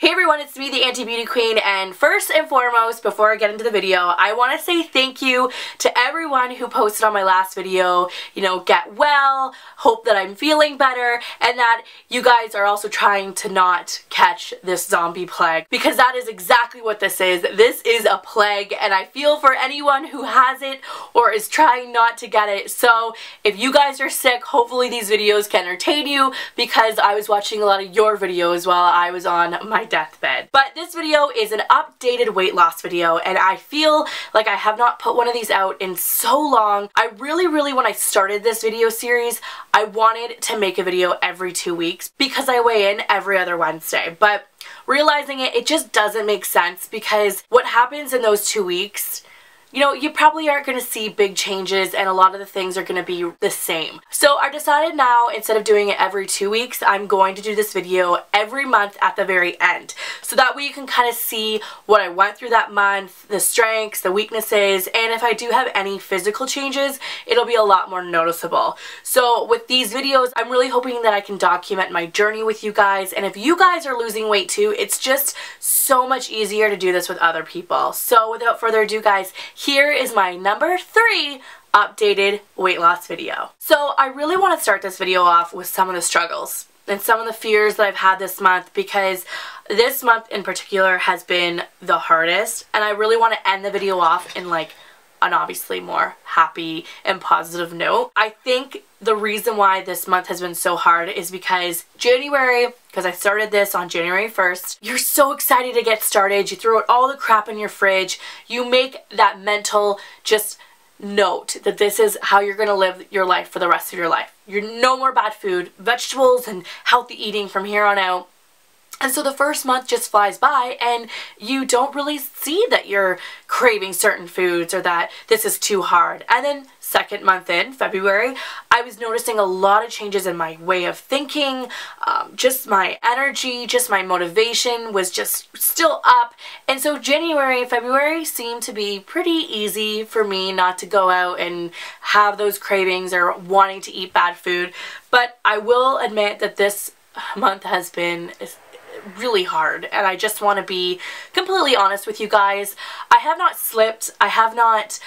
Hey everyone, it's me, the Anti-Beauty Queen, and first and foremost, before I get into the video, I want to say thank you to everyone who posted on my last video, get well, hope that I'm feeling better, and that you guys are also trying to not catch this zombie plague, because that is exactly what this is. This is a plague, and I feel for anyone who has it or is trying not to get it. So if you guys are sick, hopefully these videos can entertain you, because I was watching a lot of your videos while I was on my deathbed. But this video is an updated weight loss video, and I feel like I have not put one of these out in so long. I really, when I started this video series, I wanted to make a video every 2 weeks because I weigh in every other Wednesday. But realizing it just doesn't make sense, because what happens in those 2 weeks, you probably aren't going to see big changes, and a lot of the things are going to be the same. So I decided now, instead of doing it every 2 weeks, I'm going to do this video every month at the very end. So that way you can kind of see what I went through that month, the strengths, the weaknesses, and if I do have any physical changes, it'll be a lot more noticeable. So with these videos, I'm really hoping that I can document my journey with you guys, and if you guys are losing weight too, it's just so much easier to do this with other people. So without further ado, guys, here is my number 3 updated weight loss video. So I really want to start this video off with some of the struggles and some of the fears that I've had this month, because this month in particular has been the hardest, and I really want to end the video off in an obviously more happy and positive note. I think the reason why this month has been so hard is because because I started this on January 1st, you're so excited to get started, you throw out all the crap in your fridge, you make that mental note that this is how you're going to live your life for the rest of your life. You're no more bad food, vegetables and healthy eating from here on out. And so the first month just flies by, and you don't really see that you're craving certain foods or that this is too hard. And then second month in, February, I was noticing a lot of changes in my way of thinking, just my energy, just my motivation was just still up. And so January and February seemed to be pretty easy for me not to go out and have those cravings or wanting to eat bad food. But I will admit that this month has been really hard, and I just want to be completely honest with you guys. I have not slipped. I have not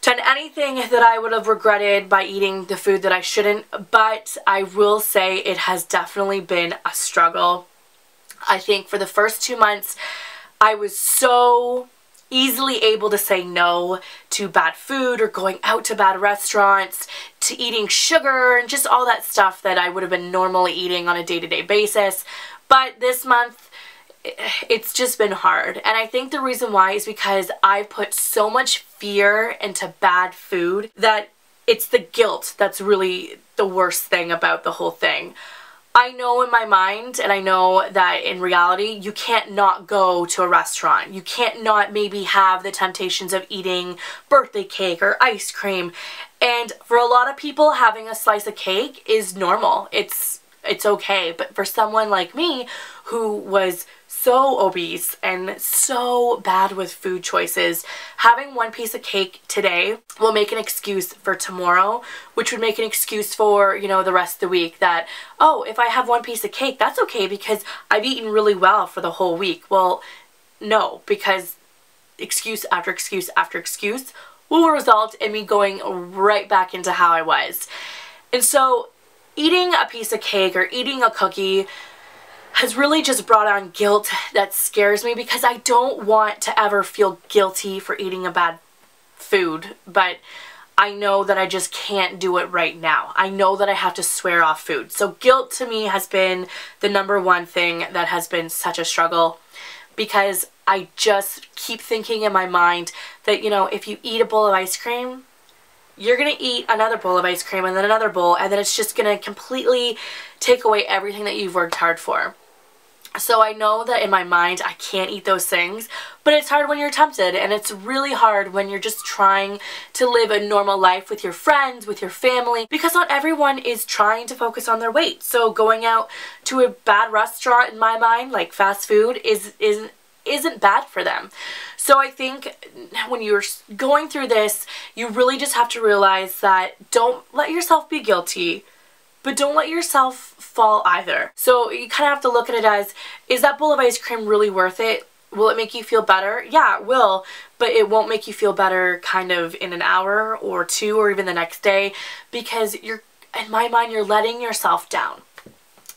done anything that I would have regretted by eating the food that I shouldn't, but I will say it has definitely been a struggle. I think for the first 2 months, I was so easily able to say no to bad food or going out to bad restaurants, to eating sugar and just all that stuff that I would have been normally eating on a day-to-day basis. But this month, it's just been hard. And I think the reason why is because I've put so much fear into bad food that it's the guilt that's really the worst thing about the whole thing. I know in my mind, and I know that in reality, you can't not go to a restaurant. You can't not maybe have the temptations of eating birthday cake or ice cream. And for a lot of people, having a slice of cake is normal. It's okay. But for someone like me who was so obese and so bad with food choices, having one piece of cake today will make an excuse for tomorrow, which would make an excuse for, the rest of the week that, oh, if I have one piece of cake, that's okay because I've eaten really well for the whole week. Well, no, because excuse after excuse after excuse will result in me going right back into how I was. And so eating a piece of cake or eating a cookie has really just brought on guilt that scares me, because I don't want to ever feel guilty for eating a bad food, but I know that I just can't do it right now. I know that I have to swear off food. So guilt to me has been the number one thing that has been such a struggle, because I just keep thinking in my mind that, if you eat a bowl of ice cream, you're going to eat another bowl of ice cream and then another bowl, and then it's just going to completely take away everything that you've worked hard for. So I know that in my mind I can't eat those things, but it's hard when you're tempted, and it's really hard when you're just trying to live a normal life with your friends, with your family, because not everyone is trying to focus on their weight. So going out to a bad restaurant, in my mind, like fast food, isn't bad for them. So I think when you're going through this, you really just have to realize that don't let yourself be guilty but don't let yourself fall either. So you kind of have to look at it as, is that bowl of ice cream really worth it? Will it make you feel better? Yeah, it will, but it won't make you feel better kind of in an hour or two or even the next day, because you're, in my mind, you're letting yourself down.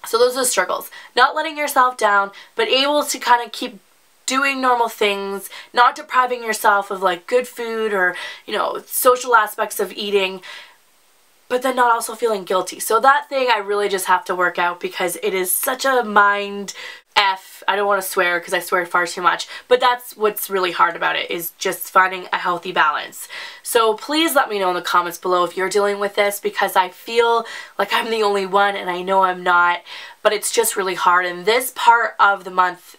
So those are the struggles. Not letting yourself down, but able to kind of keep doing normal things, not depriving yourself of like good food or, you know, social aspects of eating, but then not also feeling guilty. So that thing I really just have to work out, because it is such a mind F. I don't want to swear because I swear far too much, but that's what's really hard about it, is just finding a healthy balance. So please let me know in the comments below if you're dealing with this, because I feel like I'm the only one, and I know I'm not, but it's just really hard. And this part of the month,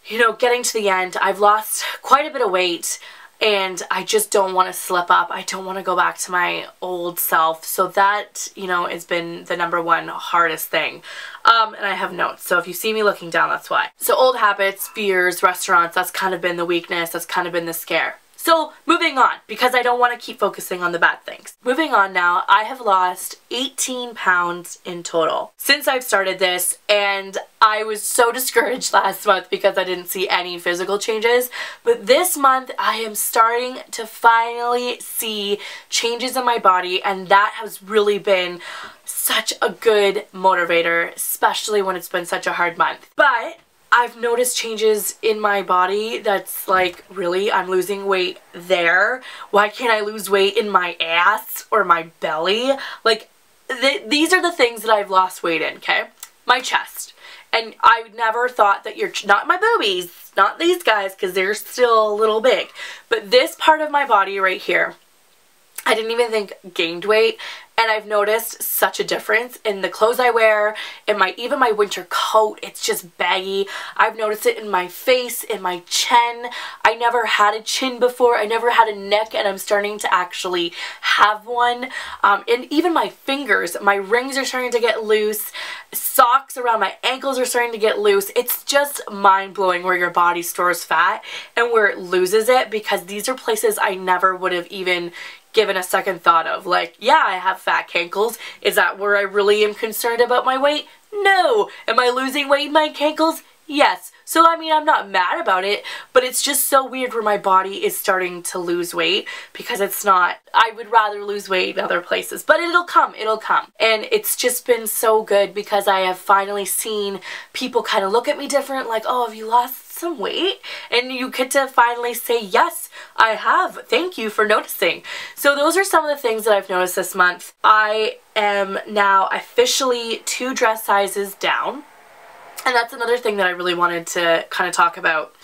you know, getting to the end, I've lost quite a bit of weight, and I just don't want to slip up. I don't want to go back to my old self. So that, you know, has been the #1 hardest thing. And I have notes, so if you see me looking down, that's why. So old habits, fears, restaurants, that's kind of been the weakness, that's kind of been the scare. So moving on, because I don't want to keep focusing on the bad things. Moving on now, I have lost 18 pounds in total since I've started this, and I was so discouraged last month because I didn't see any physical changes. But this month, I am starting to finally see changes in my body, and that has really been such a good motivator, especially when it's been such a hard month. But I've noticed changes in my body that's like, really? I'm losing weight there? Why can't I lose weight in my ass or my belly? Like, these are the things that I've lost weight in, okay? My chest. And I never thought that not my boobies, not these guys, because they're still a little big. But this part of my body right here, I didn't even think gained weight, and I've noticed such a difference in the clothes I wear, in even my winter coat. It's just baggy. I've noticed it in my face, in my chin. I never had a chin before. I never had a neck, and I'm starting to actually have one. And even my fingers, my rings are starting to get loose. Socks around my ankles are starting to get loose. It's just mind-blowing where your body stores fat and where it loses it, because these are places I never would have even given a second thought of. Like, yeah, I have fat cankles. Is that where I really am concerned about my weight? No. Am I losing weight in my cankles? Yes. So, I mean, I'm not mad about it, but it's just so weird where my body is starting to lose weight, because it's not. I would rather lose weight in other places, but it'll come, it'll come. And it's just been so good, because I have finally seen people kind of look at me different, like, oh, have you lost some weight? And you get to finally say, yes, I have. Thank you for noticing. So those are some of the things that I've noticed this month. I am now officially 2 dress sizes down. And that's another thing that I really wanted to kind of talk about.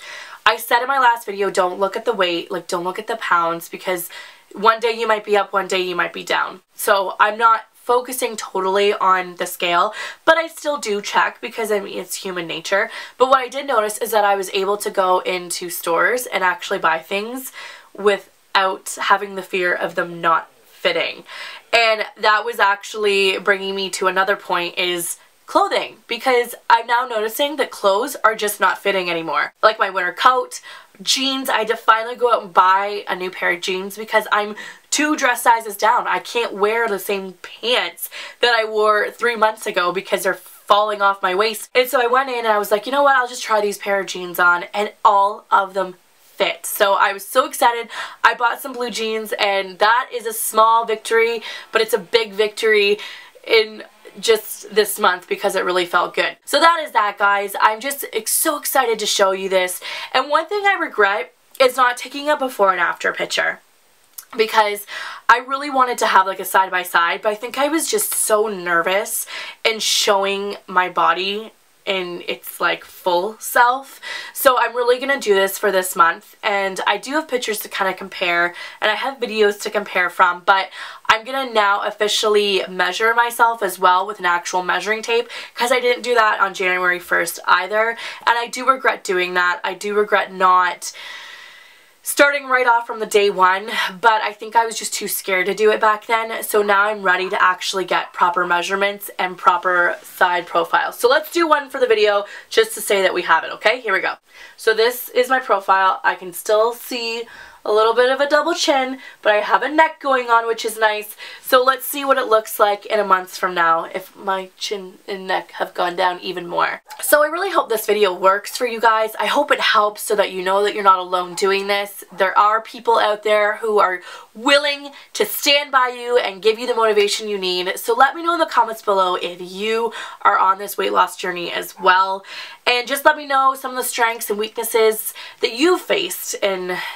I said in my last video, don't look at the weight, like don't look at the pounds, because one day you might be up, one day you might be down. So I'm not focusing totally on the scale, but I still do check, because I mean, it's human nature. But what I did notice is that I was able to go into stores and actually buy things without having the fear of them not fitting. And that was actually bringing me to another point, is clothing, because I'm now noticing that clothes are just not fitting anymore. Like my winter coat, jeans, I had to finally go out and buy a new pair of jeans, because I'm 2 dress sizes down. I can't wear the same pants that I wore 3 months ago because they're falling off my waist. And so I went in and I was like, you know what, I'll just try these pair of jeans on, and all of them fit. So I was so excited. I bought some blue jeans, and that is a small victory, but it's a big victory in just this month, because it really felt good. So that is that, guys. I'm just so excited to show you this. And one thing I regret is not taking a before and after picture, because I really wanted to have like a side-by-side, but I think I was just so nervous in showing my body in its like full self. So I'm really gonna do this for this month, and I do have pictures to kind of compare, and I have videos to compare from, but I'm gonna now officially measure myself as well with an actual measuring tape, because I didn't do that on January 1st either, and I do regret doing that. I do regret not starting right off from the day one, but I think I was just too scared to do it back then. So now I'm ready to actually get proper measurements and proper side profiles. So let's do one for the video just to say that we have it, okay? Here we go. So this is my profile. I can still see a a little bit of a double chin, but I have a neck going on, which is nice. So let's see what it looks like in a month from now if my chin and neck have gone down even more. So I really hope this video works for you guys. I hope it helps so that you know that you're not alone doing this. There are people out there who are willing to stand by you and give you the motivation you need. So let me know in the comments below if you are on this weight loss journey as well. And just let me know some of the strengths and weaknesses that you've faced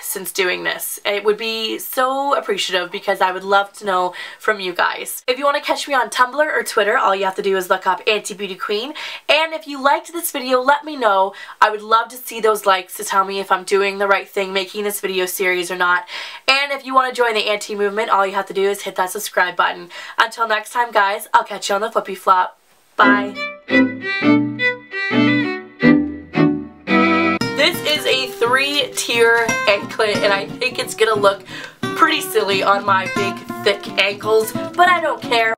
since doing this. It would be so appreciative because I would love to know from you guys. If you want to catch me on Tumblr or Twitter, all you have to do is look up Auntie Beauty Queen. And if you liked this video, let me know. I would love to see those likes to tell me if I'm doing the right thing, making this video series or not. And if you want to join the Auntie movement, all you have to do is hit that subscribe button. Until next time, guys, I'll catch you on the flippy flop. Bye. This is a 3-tier anklet, and I think it's gonna look pretty silly on my big, thick ankles, but I don't care.